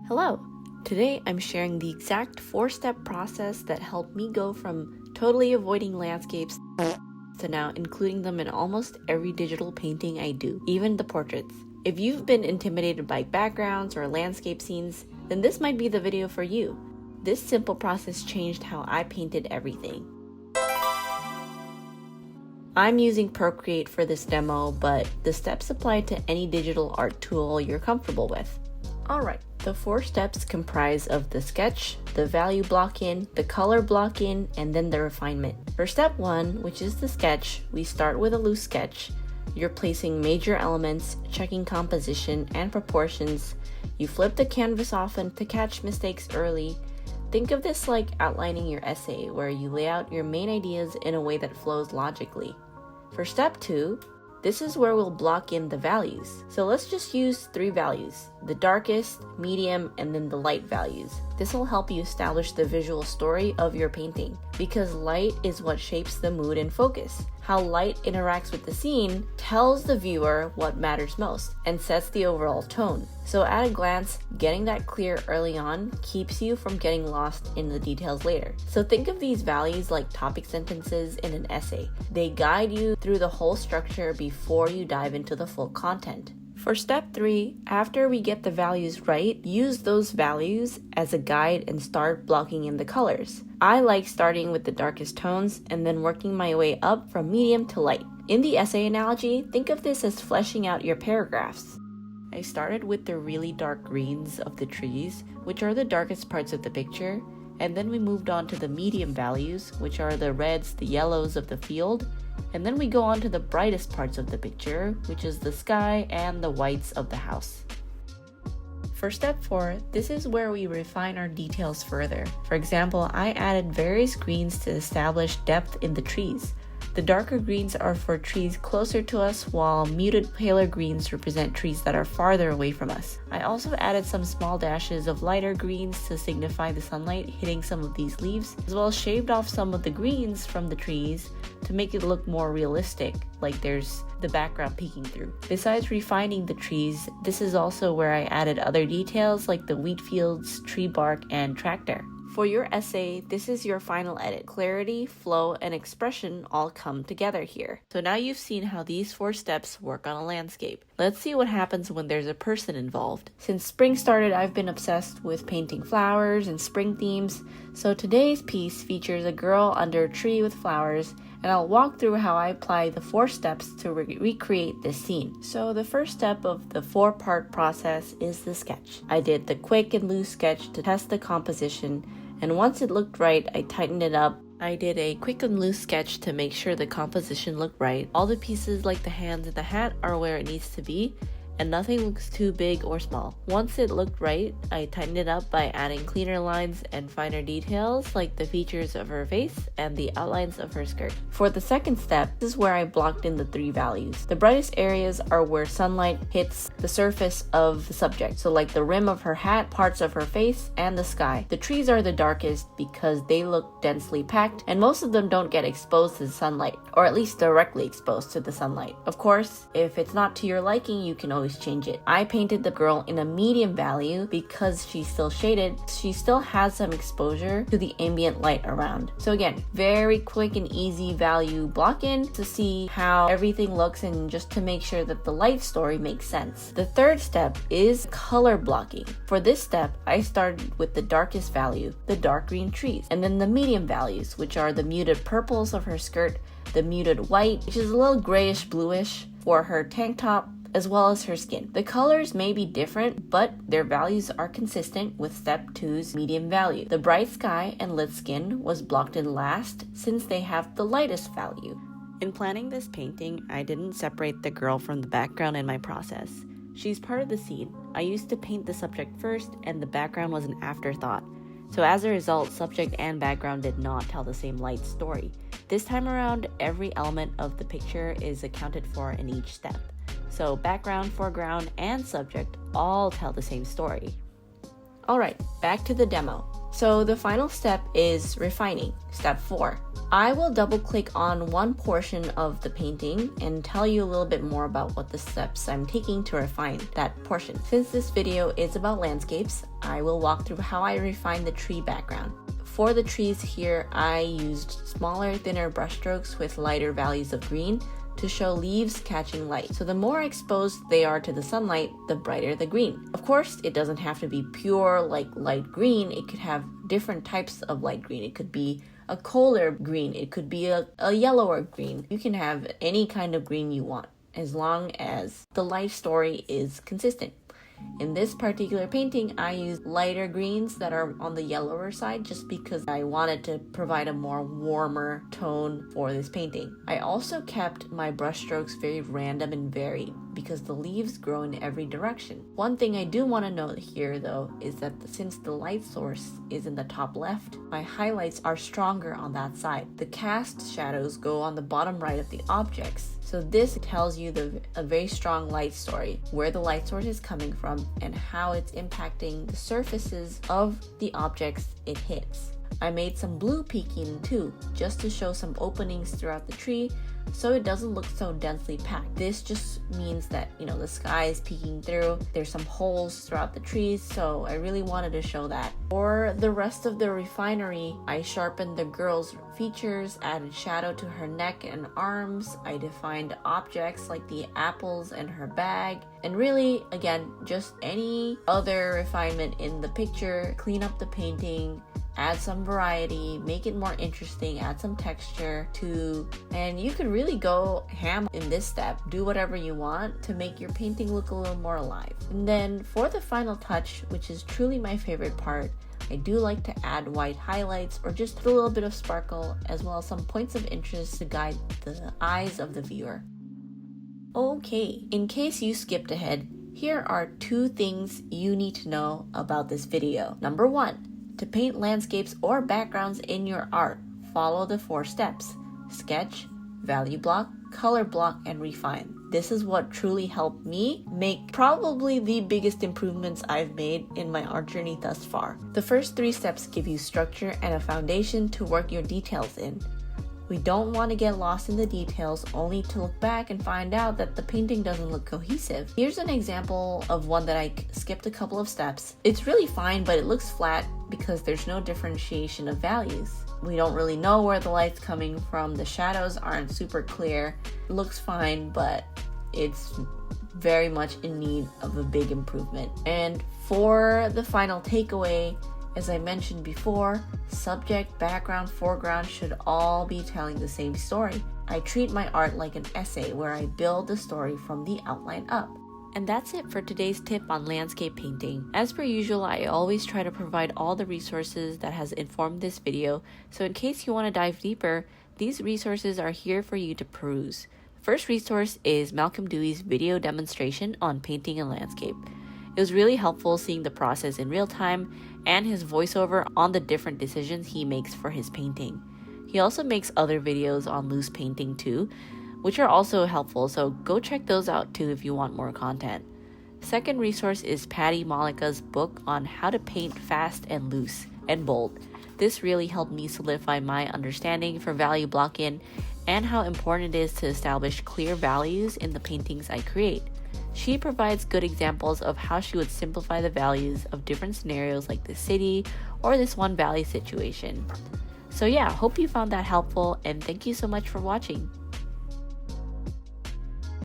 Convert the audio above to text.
Hello! Today I'm sharing the exact 4-step process that helped me go from totally avoiding landscapes to now including them in almost every digital painting I do, even the portraits. If you've been intimidated by backgrounds or landscape scenes, then this might be the video for you. This simple process changed how I painted everything. I'm using Procreate for this demo, but the steps apply to any digital art tool you're comfortable with. Alright, the 4 steps comprise of the sketch, the value block-in, the color block-in, and then the refinement. For step 1, which is the sketch, we start with a loose sketch. You're placing major elements, checking composition and proportions. You flip the canvas often to catch mistakes early. Think of this like outlining your essay, where you lay out your main ideas in a way that flows logically. For step 2, this is where we'll block in the values. So let's just use 3 values, the darkest, medium, and then the light values. This will help you establish the visual story of your painting, because light is what shapes the mood and focus. How light interacts with the scene tells the viewer what matters most and sets the overall tone. So at a glance, getting that clear early on keeps you from getting lost in the details later. So think of these values like topic sentences in an essay. They guide you through the whole structure before you dive into the full content. For step 3, after we get the values right, use those values as a guide and start blocking in the colors. I like starting with the darkest tones and then working my way up from medium to light. In the essay analogy, think of this as fleshing out your paragraphs. I started with the really dark greens of the trees, which are the darkest parts of the picture, and then we moved on to the medium values, which are the reds, the yellows of the field, and then we go on to the brightest parts of the picture, which is the sky and the whites of the house. For step 4, this is where we refine our details further. For example, I added various greens to establish depth in the trees. The darker greens are for trees closer to us, while muted paler greens represent trees that are farther away from us. I also added some small dashes of lighter greens to signify the sunlight hitting some of these leaves, as well as shaved off some of the greens from the trees to make it look more realistic, like there's the background peeking through. Besides refining the trees, this is also where I added other details like the wheat fields, tree bark, and tractor. For your essay, this is your final edit. Clarity, flow, and expression all come together here. So now you've seen how these 4 steps work on a landscape. Let's see what happens when there's a person involved. Since spring started, I've been obsessed with painting flowers and spring themes. So today's piece features a girl under a tree with flowers, and I'll walk through how I apply the 4 steps to recreate this scene. So the first step of the 4-part process is the sketch. I did the quick and loose sketch to test the composition, and once it looked right, I tightened it up. I did a quick and loose sketch to make sure the composition looked right. All the pieces like the hands and the hat are where it needs to be, and nothing looks too big or small. Once it looked right, I tightened it up by adding cleaner lines and finer details like the features of her face and the outlines of her skirt. For the second step, this is where I blocked in the 3 values. The brightest areas are where sunlight hits the surface of the subject, so like the rim of her hat, parts of her face, and the sky. The trees are the darkest because they look densely packed, and most of them don't get exposed to the sunlight, or at least directly exposed to the sunlight. Of course, if it's not to your liking, you can always change it. I painted the girl in a medium value because she's still shaded. She still has some exposure to the ambient light around. So again, very quick and easy value block in to see how everything looks and just to make sure that the light story makes sense. The third step is color blocking. For this step, I started with the darkest value, the dark green trees, and then the medium values, which are the muted purples of her skirt, the muted white, which is a little grayish bluish for her tank top, as well as her skin. The colors may be different, but their values are consistent with step 2's medium value. The bright sky and lit skin was blocked in last since they have the lightest value. In planning this painting, I didn't separate the girl from the background in my process. She's part of the scene. I used to paint the subject first, and the background was an afterthought. So as a result, subject and background did not tell the same light story. This time around, every element of the picture is accounted for in each step. So background, foreground, and subject all tell the same story. Alright, back to the demo. So the final step is refining, step 4. I will double click on one portion of the painting and tell you a little bit more about what the steps I'm taking to refine that portion. Since this video is about landscapes, I will walk through how I refine the tree background. For the trees here, I used smaller, thinner brushstrokes with lighter values of green to show leaves catching light. So the more exposed they are to the sunlight, the brighter the green. Of course, it doesn't have to be pure like light green. It could have different types of light green. It could be a kohler green. It could be a yellower green. You can have any kind of green you want as long as the life story is consistent. In this particular painting, I used lighter greens that are on the yellower side just because I wanted to provide a more warmer tone for this painting. I also kept my brushstrokes very random and varied because the leaves grow in every direction. One thing I do want to note here though is that since the light source is in the top left, my highlights are stronger on that side. The cast shadows go on the bottom right of the objects. So this tells you a very strong light story, where the light source is coming from and how it's impacting the surfaces of the objects it hits. I made some blue peeking too, just to show some openings throughout the tree so it doesn't look so densely packed. This just means that, the sky is peeking through. There's some holes throughout the trees, so I really wanted to show that. For the rest of the refinery, I sharpened the girl's features, added shadow to her neck and arms. I defined objects like the apples and her bag, and really, again, just any other refinement in the picture. Clean up the painting, add some variety, make it more interesting, add some texture too, and you could really go ham in this step. Do whatever you want to make your painting look a little more alive. And then for the final touch, which is truly my favorite part, I do like to add white highlights or just put a little bit of sparkle as well as some points of interest to guide the eyes of the viewer. Okay, in case you skipped ahead, here are 2 things you need to know about this video. Number 1, to paint landscapes or backgrounds in your art, follow the 4 steps: sketch, value block, color block, and refine. This is what truly helped me make probably the biggest improvements I've made in my art journey thus far. The first 3 steps give you structure and a foundation to work your details in. We don't want to get lost in the details only to look back and find out that the painting doesn't look cohesive. Here's an example of one that I skipped a couple of steps. It's really fine, but it looks flat because there's no differentiation of values. We don't really know where the light's coming from. The shadows aren't super clear. It looks fine, but it's very much in need of a big improvement. And for the final takeaway, as I mentioned before, subject, background, foreground should all be telling the same story. I treat my art like an essay where I build the story from the outline up. And that's it for today's tip on landscape painting. As per usual, I always try to provide all the resources that has informed this video, so in case you want to dive deeper, these resources are here for you to peruse. First resource is Malcolm Dewey's video demonstration on painting and landscape. It was really helpful seeing the process in real time and his voiceover on the different decisions he makes for his painting. He also makes other videos on loose painting too, which are also helpful, so go check those out too if you want more content. Second resource is Patty Malika's book on how to paint fast and loose and bold. This really helped me solidify my understanding for value blocking and how important it is to establish clear values in the paintings I create. She provides good examples of how she would simplify the values of different scenarios like the city or this one valley situation. So yeah, hope you found that helpful, and thank you so much for watching.